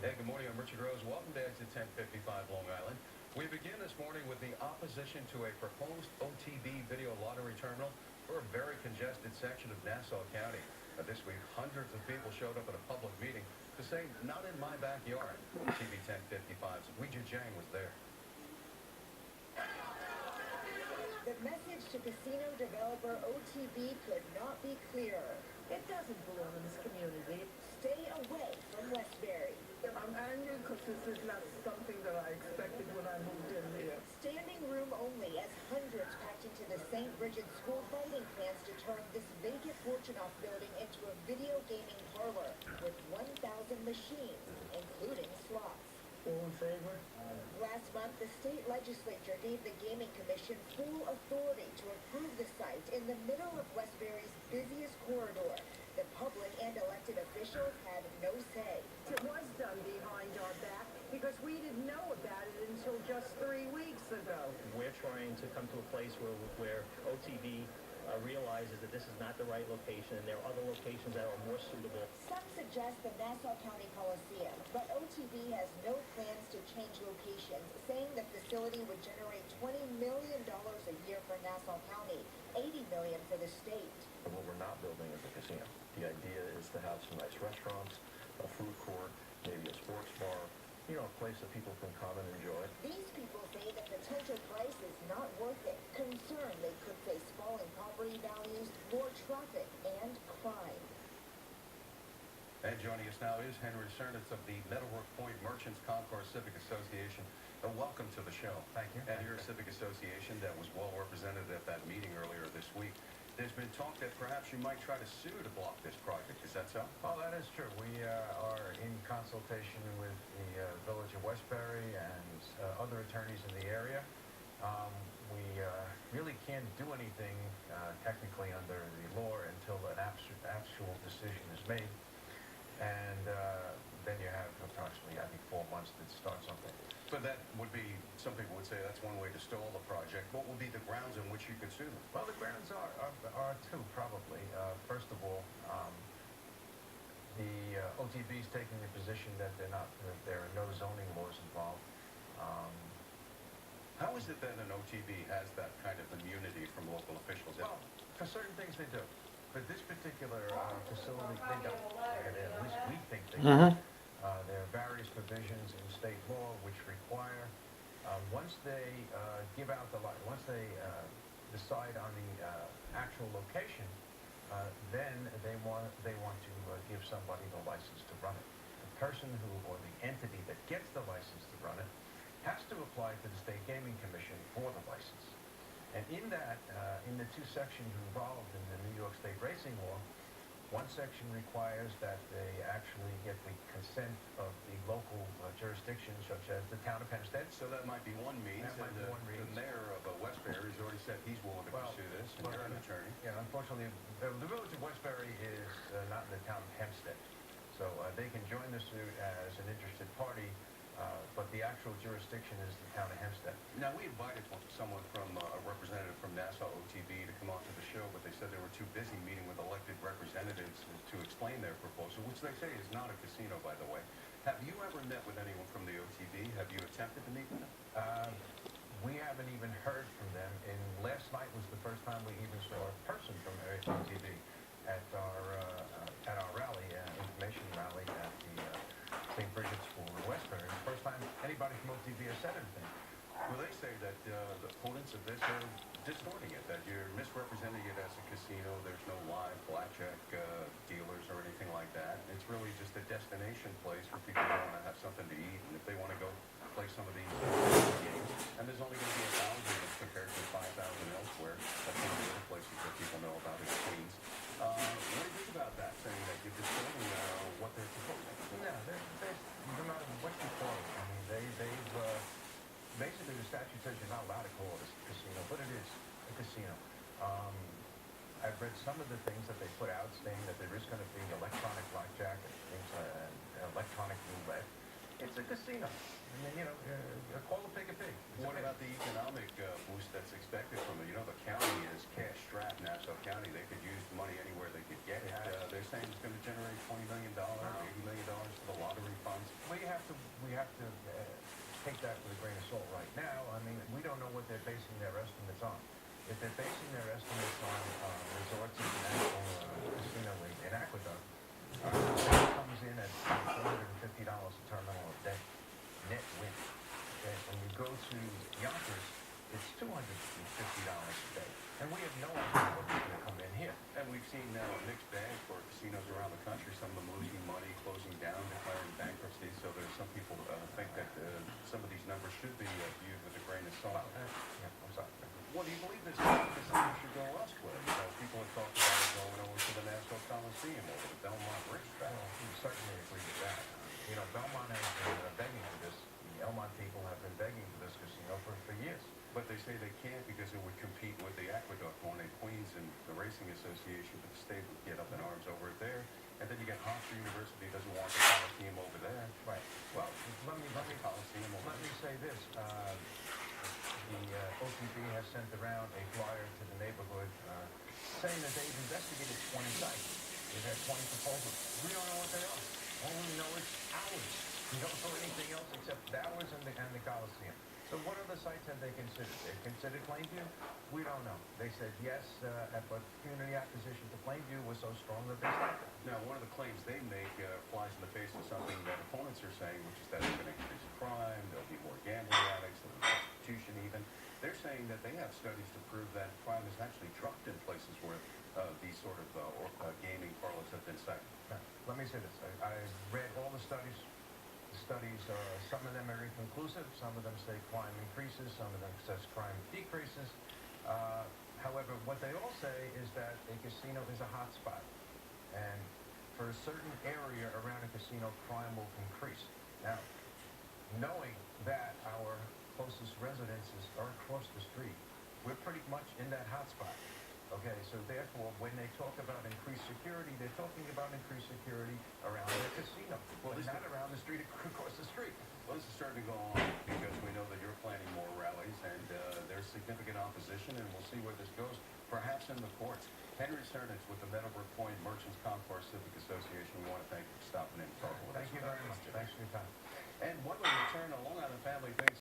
Hey, good morning. I'm Richard Rose. Welcome to Exit 1055 Long Island. We begin this morning with the opposition to a proposed OTB video lottery terminal for a very congested section of Nassau County. This week, hundreds of people showed up at a public meeting to say, not in my backyard. TV 1055's Ouija Jang was there. The message to casino developer OTB could not be clearer. It doesn't belong in this community. Stay away from Westbury. I'm angry because this is not something that I expected when I moved in here. Standing room only as hundreds packed into the St. Bridget's School fighting plans to turn this vacant Fortunoff building into a video gaming parlor with 1,000 machines, including slots. All in favor? Last month, the state legislature gave the Gaming Commission full authority to approve the site in the middle of Westbury's busiest corridor. The public and elected officials had no say. It was done behind our back because we didn't know about it until just 3 weeks ago. We're trying to come to a place where OTB realizes that this is not the right location and there are other locations that are more suitable. Some suggest the Nassau County Coliseum, but OTB has no plans to change locations, saying the facility would generate $20 million a year for Nassau County, $80 million for the state. What we're not building is a casino. The idea is to have some nice restaurants, a food court, maybe a sports bar, a place that people can come and enjoy. These people say the potential price is not worth it. Concerned they could face falling property values, more traffic, and crime. And joining us now is Henry Cernitz of the Meadowbrook Point Merchants Concourse Civic Association. Welcome to the show. Thank you. And you're a civic association that was well represented at that meeting earlier this week. There's been talk that perhaps you might try to sue to block this project. Is that so? Well, that is true. We are in consultation with the Village of Westbury and other attorneys in the area. We really can't do anything technically under the law until an actual decision is made. And then you have approximately, I think, 4 months to start something. But that would be, some people would say that's one way to stall the project. What would be the grounds in which you could sue them? Well, the grounds are two, probably. First of all, the OTB is taking the position that there are no zoning laws involved. How is it that an OTB has that kind of immunity from local officials? Well, for certain things they do. But this particular facility, they don't. And at least we think they do. There are various provisions in state law which require, once they give out the once they decide on the actual location, then they want to give somebody the license to run it. The person or the entity that gets the license to run it has to apply to the State Gaming Commission for the license. And in that, in the two sections involved in the New York State Racing Law, one section requires that they actually get the consent of the local jurisdiction, such as the town of Hempstead. So that might be one means. That might be one means. The mayor of Westbury has already said he's willing to pursue this, and you're an attorney. Yeah, unfortunately, the Village of Westbury is not in the town of Hempstead. So they can join the suit as an interested party, but the actual jurisdiction is the town of Hempstead. Now, we invited someone from, a representative from Nassau OTB to come onto the show, but they said they were too busy meeting with elected representatives to explain their proposal, which they say is not a casino, by the way. Have you ever met with anyone from the OTB? Have you attempted to meet with them? We haven't even heard from them. And last night was the first time we even saw a person from OTB at our rally, information rally at the St. Bridget's School in Westbury. The first time anybody from OTB has said anything. Well, they say that the opponents of this are distorting it, that you're misrepresenting it as a casino. There's no live blackjack dealers or anything like that. It's really just a destination place for people who want to have something to eat, and if they want to go play some of these games. And there's only going to be 1,000 compared to 5,000 elsewhere. That's one of the other places that people know about is Queens. What do you think about that, saying that you're distorting what they're proposing? Yeah, no matter what you call it, I mean, they've basically the statute says you're not allowed to call it a casino, but it is a casino. I've read some of the things that they put out saying that there is going to be electronic blackjack and things, electronic roulette. It's a casino. I mean, call a pig a pig. What about the economic boost that's expected from it? The county is cash-strapped, Nassau County. They could use the money anywhere they could get it. They're saying it's going to generate $20 million, $80 million for the lottery funds. Well, you have take that with a grain of salt right now. I mean, we don't know what they're basing their estimates on. If they're basing their estimates on Resorts International Casino in Aqueduct, that comes in at $450 a terminal a day, net win. Okay, when you go to Yonkers, it's $250 a day. And we have no idea what's going to come in here. And we've seen now a mixed bag for casinos around the country, some of them losing money, closing down, declaring bankruptcy. So there's some people think that some of these numbers should be viewed with a grain of salt. Yeah, I'm sorry. Well, do you believe this casino should go elsewhere? People have talked about it going over to the Nassau Coliseum or the Belmont racetrack. Well, we certainly agree with that. You know, Belmont has been begging for this. The Elmont people have been begging for this casino for years. But they say they can't because it would compete with the Aqueduct one in Queens, and the Racing Association, but the state would get up in arms over it there. And then you got Hofstra University doesn't want the Coliseum over there. Right. Well, let me Coliseum over let me say this. The OTB has sent around a flyer to the neighborhood saying that they've investigated 20 sites. They've had 20 proposals. We don't know what they are. All we know is ours. We don't know anything else except ours and the Coliseum. So what other sites have they considered? They've considered Plainview? We don't know. They said yes, but community opposition to Plainview was so strong that they stopped it. Now, one of the claims they make flies in the face of something that opponents are saying, which is that it's going to increase crime, there'll be more gambling addicts, there'll be prostitution even. They're saying that they have studies to prove that crime has actually dropped in places where these sort of gaming parlors have been cited. Now, let me say this. I've read all the studies. Some of them are inconclusive. Some of them say crime increases. Some of them says crime decreases. However, what they all say is that a casino is a hot spot. And for a certain area around a casino, crime will increase. Now, knowing that our closest residences are across the street, we're pretty much in that hot spot. Okay, so therefore, when they talk about increased security, they're talking about increased security around the casino, but not around the street across the street. Well, this is starting to go on because we know that you're planning more rallies, and there's significant opposition, and we'll see where this goes, perhaps in the courts. Henry Cernitz with the Meadowbrook Point Merchants Concourse Civic Association. We want to thank you for stopping in and talking with us. Thank you very much. Thanks for your time. And when we return, a Long Island family thinks